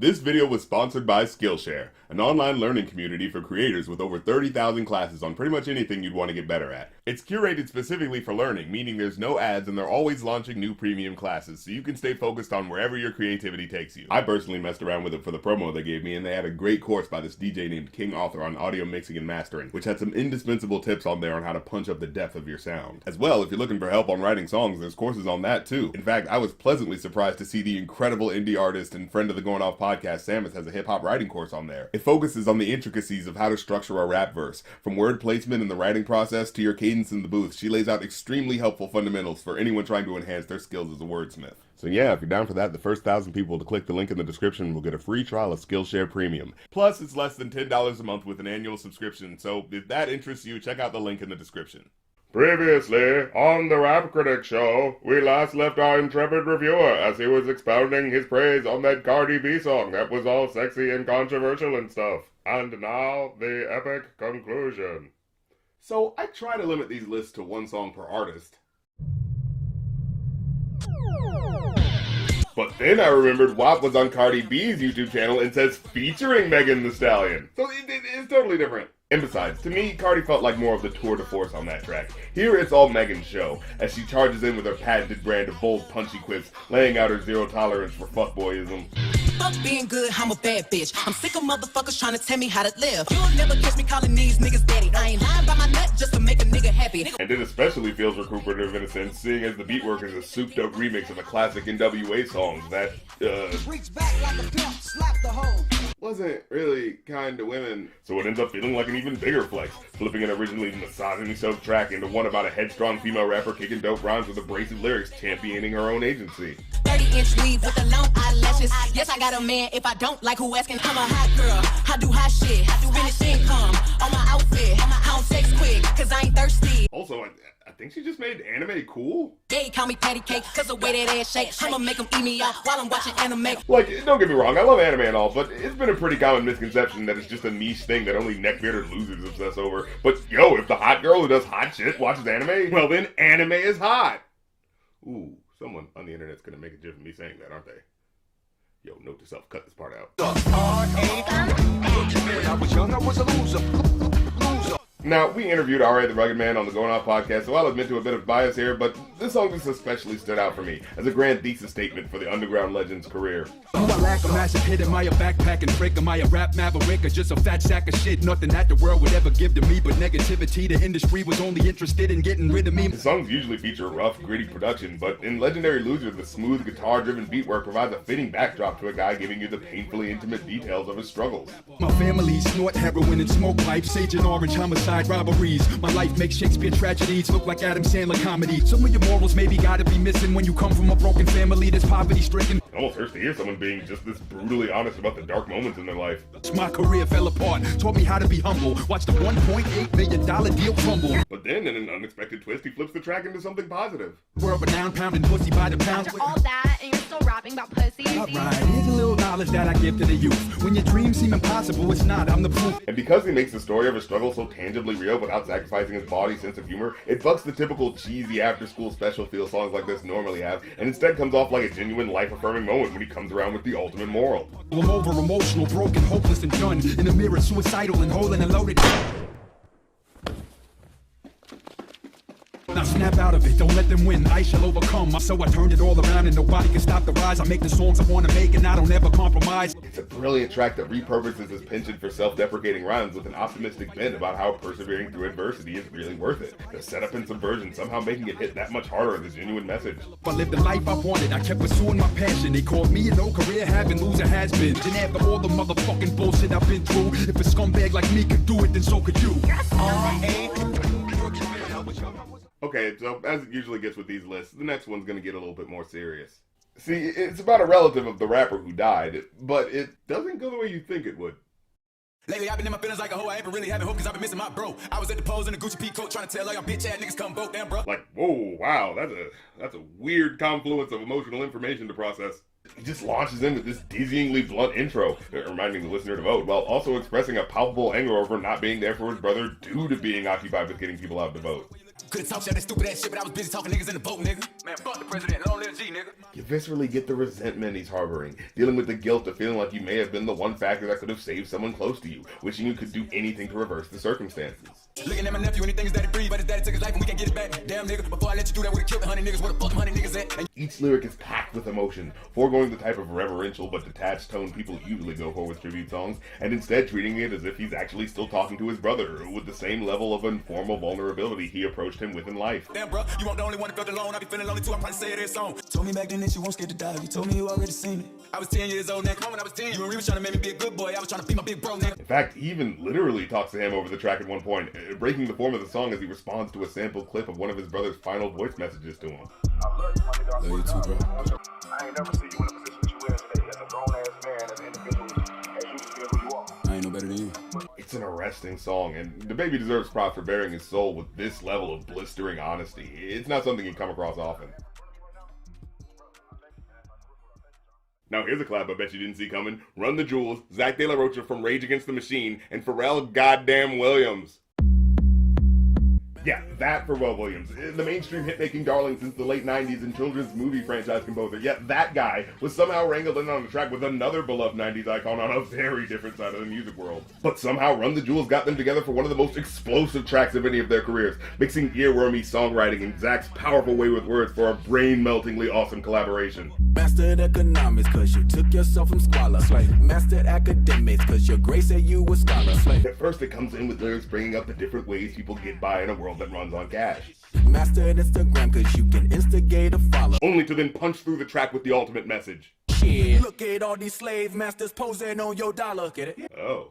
This video was sponsored by Skillshare, an online learning community for creators with over 30,000 classes on pretty much anything you'd want to get better at. It's curated specifically for learning, meaning there's no ads and they're always launching new premium classes, so you can stay focused on wherever your creativity takes you. I personally messed around with it for the promo they gave me, and they had a great course by this DJ named King Author on audio mixing and mastering, which had some indispensable tips on there on how to punch up the depth of your sound. As well, if you're looking for help on writing songs, there's courses on that too. In fact, I was pleasantly surprised to see the incredible indie artist and friend of the Going Off podcast, Samus, has a hip-hop writing course on there. It focuses on the intricacies of how to structure a rap verse. From word placement in the writing process to your cadence in the booth, she lays out extremely helpful fundamentals for anyone trying to enhance their skills as a wordsmith. So yeah, if you're down for that, the first 1,000 people to click the link in the description will get a free trial of Skillshare Premium. Plus, it's less than $10 a month with an annual subscription, so if that interests you, check out the link in the description. Previously, on the Rap Critic show, we last left our intrepid reviewer as he was expounding his praise on that Cardi B song that was all sexy and controversial and stuff. And now, the epic conclusion. So, I try to limit these lists to one song per artist. But then I remembered WAP was on Cardi B's YouTube channel and says featuring Megan Thee Stallion. So it's totally different. And besides, to me, Cardi felt like more of the tour de force on that track. Here it's all Megan's show, as she charges in with her patented brand of bold, punchy quips, laying out her zero tolerance for fuckboyism. Fuck being good, I'm a bad bitch. I'm sick of motherfuckers trying to tell me how to live. You'll never catch me calling these niggas daddy. I ain't lying by my nut just to make a nigga happy. And it especially feels recuperative in a sense, seeing as the beatwork is a souped-up remix of a classic NWA song that, Reach back like a pimp, slap the hoe. wasn't really kind to women. So it ends up feeling like an even bigger flex, flipping an originally misogyny-soaked track into one about a headstrong female rapper kicking dope rhymes with abrasive lyrics championing her own agency. 30-inch weave with the long eyelashes. Yes, I got a man if I don't like who asking. I'm a hot girl, I do hot shit. I do Spanish income on my outfit. I don't sex quick, cause I ain't thirsty. Also, I think she just made anime cool. They call me patty cake, cause the way that ass shake. I'ma make them eat me out while I'm watching anime. Like, don't get me wrong, I love anime and all, but it's been a pretty common misconception that it's just a niche thing that only neckbearded losers obsess over. But yo, if the hot girl who does hot shit watches anime, well then anime is hot. Ooh, someone on the internet's gonna make a gif of me saying that, aren't they? Yo, note to self, cut this part out. I was young, I was a loser. Now, we interviewed R.A. the Rugged Man on the Going Off podcast, so I'll admit to a bit of bias here, but this song just especially stood out for me as a grand thesis statement for the underground legend's career. I lack a massive hit. Am I a backpacking freak? Am I a rap maverick? Or just a fat sack of shit? Nothing that the world would ever give to me but negativity. The industry was only interested in getting rid of me. The songs usually feature rough, gritty production, but in Legendary Loser, the smooth, guitar-driven beatwork provides a fitting backdrop to a guy giving you the painfully intimate details of his struggles. My family snort heroin and smoke pipes, Agent Orange homicide robberies. My life makes Shakespeare tragedies look like Adam Sandler comedy. Some of your morals maybe gotta be missing when you come from a broken family that's poverty-stricken. It almost hurts to hear someone being just this brutally honest about the dark moments in their life. My career fell apart, taught me how to be humble. Watch the $1.8 million deal crumble. But then, in an unexpected twist, he flips the track into something positive. World renowned, pounding pussy by the pound. After all that, and you're still rapping about pussy. Alright, here's a little knowledge that I give to the youth. When your dreams seem impossible, it's not, I'm the proof. And because he makes the story of his struggle so tangibly real without sacrificing his body's sense of humor, it bucks the typical cheesy after-school special feel songs like this normally have, and instead comes off like a genuine life-affirming moment when he comes around with the ultimate moral. I'm over emotional, broken, hopeless, and done. In the mirror, suicidal and holding and loaded. Now snap out of it, don't let them win, I shall overcome. So I turned it all around and nobody can stop the rise. I make the songs I want to make and I don't ever compromise. It's a brilliant track that repurposes his penchant for self-deprecating rhymes with an optimistic bent about how persevering through adversity is really worth it. The setup and subversion somehow making it hit that much harder as a genuine message. I lived the life I wanted, I kept pursuing my passion. They called me a no career having loser has been. And after all the motherfucking bullshit I've been through, if a scumbag like me could do it, then so could you. Okay, so as it usually gets with these lists, the next one's gonna get a little bit more serious. See, it's about a relative of the rapper who died, but it doesn't go the way you think it would. Lately, I've been in my feelings like a hoe. I ain't been really having hope because I've been missing my bro. I was at the pose in a Gucci peacoat trying to tell all y'all bitch ass niggas come vote, damn bro. Like, whoa, wow, that's a weird confluence of emotional information to process. He just launches in with this dizzyingly blunt intro, reminding the listener to vote, while also expressing a palpable anger over not being there for his brother due to being occupied with getting people out to vote. Could've talked that stupid ass shit, but I was busy talking niggas in the boat, nigga. Man, fuck the president, long live G, nigga. You viscerally get the resentment he's harboring, dealing with the guilt of feeling like you may have been the one factor that could have saved someone close to you, wishing you could do anything to reverse the circumstances. Looking at my nephew and he thinks that he breathe, but his daddy took his life and we can't get it back. Damn nigga, before I let you do that, would've killed 100 niggas, where the fuck 100 niggas at? And Each lyric is packed with emotion, foregoing the type of reverential but detached tone people usually go for with tribute songs, and instead treating it as if he's actually still talking to his brother, with the same level of informal vulnerability he approached him with in life. damn bro, you weren't the only one that felt alone. I be feeling lonely too, I probably say it in song. Told me back then that you weren't scared to die, you told me you already seen it. I was 10 years old, nigga, when I was 10, you and Ree was trying to make me be a good boy, I was trying to be my big bro, nigga. In fact, he even literally talks to him over the track at one point, breaking the form of the song as he responds to a sample clip of one of his brother's final voice messages to him. Love you too, bro. I ain't never see you in a position that you in today as a grown-ass man, as an individual, as you feel who you are. I ain't no better than you. It's an arresting song, and the baby deserves props for bearing his soul with this level of blistering honesty. It's not something you come across often. Now here's a collab I bet you didn't see coming. Run the Jewels, Zach De La Rocha from Rage Against the Machine, and Pharrell goddamn Williams. Yeah, that Pharrell Williams, the mainstream hit-making darling since the late 90s and children's movie franchise composer. Yet that guy was somehow wrangled in on a track with another beloved 90s icon on a very different side of the music world. But somehow Run the Jewels got them together for one of the most explosive tracks of any of their careers, mixing earwormy songwriting and Zach's powerful way with words for a brain-meltingly awesome collaboration. Mastered economics, cause you took yourself from squalor. Mastered academics, cause your grace said you were scholar. At first it comes in with lyrics bringing up the different ways people get by in a world that runs on cash. Mastered Instagram, cause you can instigate a follow. Only to then punch through the track with the ultimate message. Shit. Look at all these slave masters posing on your dollar. Get it? Oh,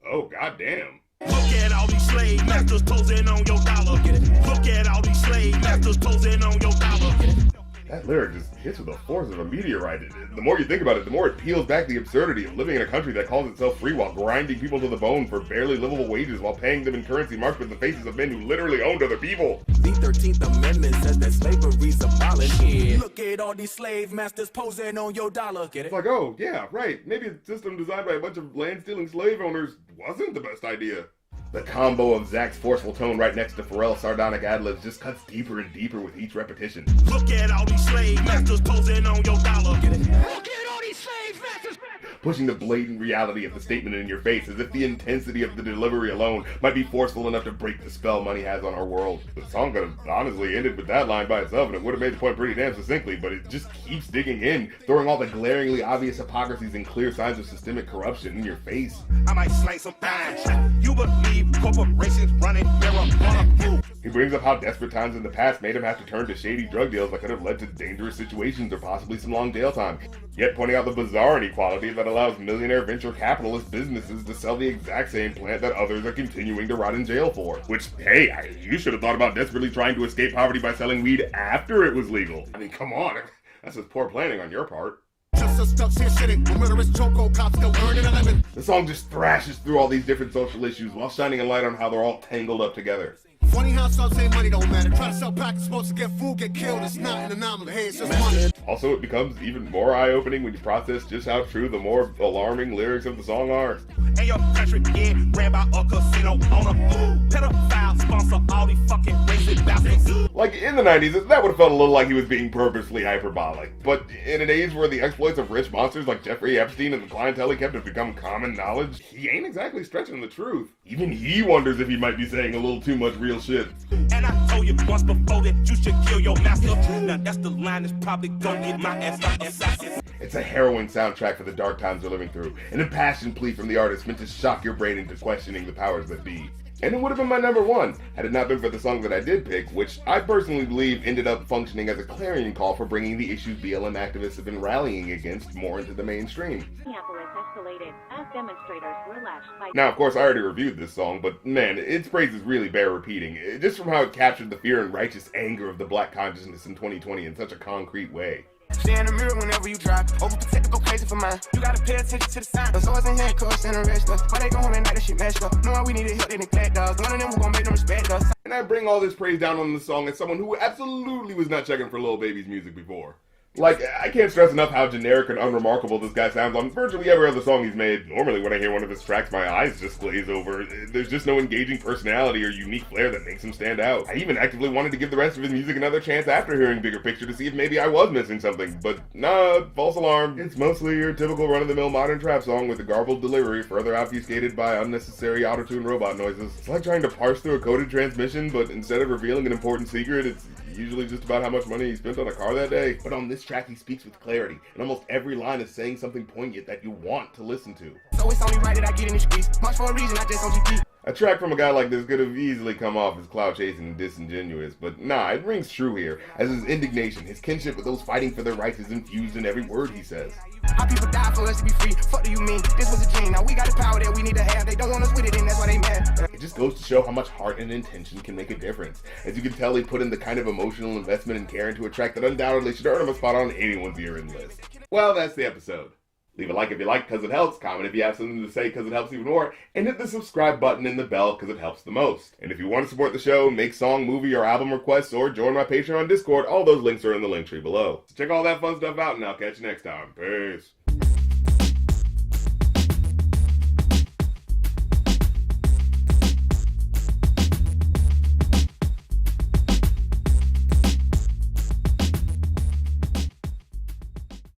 goddamn. Look at all these slave masters posing on your dollar. Get it? Look at all these slave masters posing on your dollar. Get it? That lyric just hits with the force of a meteorite. The more you think about it, the more it peels back the absurdity of living in a country that calls itself free while grinding people to the bone for barely livable wages while paying them in currency marked with the faces of men who literally owned other people. The 13th Amendment says that slavery's abolished. Yeah. Look at all these slave masters posing on your dollar. Get it? It's like, oh, yeah, right. Maybe a system designed by a bunch of land-stealing slave owners wasn't the best idea. The combo of Zach's forceful tone right next to Pharrell's sardonic ad-libs just cuts deeper and deeper with each repetition. Look at all these slave masters posing on your dollar. Get it? Look at all these slave masters. Pushing the blatant reality of the statement in your face as if the intensity of the delivery alone might be forceful enough to break the spell money has on our world. The song could have honestly ended with that line by itself and it would have made the point pretty damn succinctly, but it just keeps digging in, throwing all the glaringly obvious hypocrisies and clear signs of systemic corruption in your face. I might slice some fine. You believe corporations running marijuana? He brings up how desperate times in the past made him have to turn to shady drug deals that could have led to dangerous situations or possibly some long jail time, yet pointing out the bizarre inequality that allows millionaire venture capitalist businesses to sell the exact same plant that others are continuing to rot in jail for. Which, hey, you should have thought about desperately trying to escape poverty by selling weed after it was legal. I mean, come on, that's just poor planning on your part. Just stuck here sitting with murderous choco cops still learning 11. The song just thrashes through all these different social issues while shining a light on how they're all tangled up together. Funny how some say money don't matter. Try to sell packets, supposed to get food, get killed. It's not an anomaly. Hey, it's just money. Also, it becomes even more eye-opening when you process just how true the more alarming lyrics of the song are. And your country again ran by a casino owner. Pedophile sponsor all these fucking racist bastards. Like, in the 90s, that would have felt a little like he was being purposely hyperbolic. But in an age where the exploits of rich monsters like Jeffrey Epstein and the clientele he kept have become common knowledge, he ain't exactly stretching the truth. Even he wonders if he might be saying a little too much real shit. And I told you once before that you should kill your master. Now that's the line that's probably gonna get my ass like assassin. It's a harrowing soundtrack for the dark times we're living through, an impassioned plea from the artist meant to shock your brain into questioning the powers that be. And it would have been my number one, had it not been for the song that I did pick, which I personally believe ended up functioning as a clarion call for bringing the issues BLM activists have been rallying against more into the mainstream. Minneapolis escalated as demonstrators were lashed by... Now, of course, I already reviewed this song, but man, its praises really bear repeating, just from how it captured the fear and righteous anger of the black consciousness in 2020 in such a concrete way. Stay in the mirror whenever you drive. Overprotect, go crazy for mine. You gotta pay attention to the signs. Those swords and handcuffs and arrest us. Why they go home at night, that shit messed up. Knowing we need to help, they neglect us. One of them who gon' make them respect us. And I bring all this praise down on the song as someone who absolutely was not checking for Lil Baby's music before. Like, I can't stress enough how generic and unremarkable this guy sounds on virtually every other song he's made. Normally when I hear one of his tracks, my eyes just glaze over. There's just no engaging personality or unique flair that makes him stand out. I even actively wanted to give the rest of his music another chance after hearing Bigger Picture to see if maybe I was missing something, but nah, false alarm. It's mostly your typical run-of-the-mill modern trap song with a garbled delivery further obfuscated by unnecessary auto-tune robot noises. It's like trying to parse through a coded transmission, but instead of revealing an important secret, it's usually just about how much money he spent on a car that day. But on this track, he speaks with clarity, and almost every line is saying something poignant that you want to listen to. So it's only right that I get in the streets. Much for a reason, I just OGP. A track from a guy like this could have easily come off as clout-chasing and disingenuous, but nah, it rings true here, as his indignation, his kinship with those fighting for their rights is infused in every word he says. Our people died for us to be free. Fuck do you mean? This was a dream. Now we got the power that we need to have. They don't want us with it, and that's why they mad. It just goes to show how much heart and intention can make a difference. As you can tell, he put in the kind of emotional investment and care into a track that undoubtedly should earn him a spot on anyone's year-end list. Well, that's the episode. Leave a like if you like, because it helps, comment if you have something to say, because it helps even more, and hit the subscribe button and the bell, because it helps the most. And if you want to support the show, make song, movie, or album requests, or join my Patreon on Discord, all those links are in the link tree below. So check all that fun stuff out, and I'll catch you next time. Peace.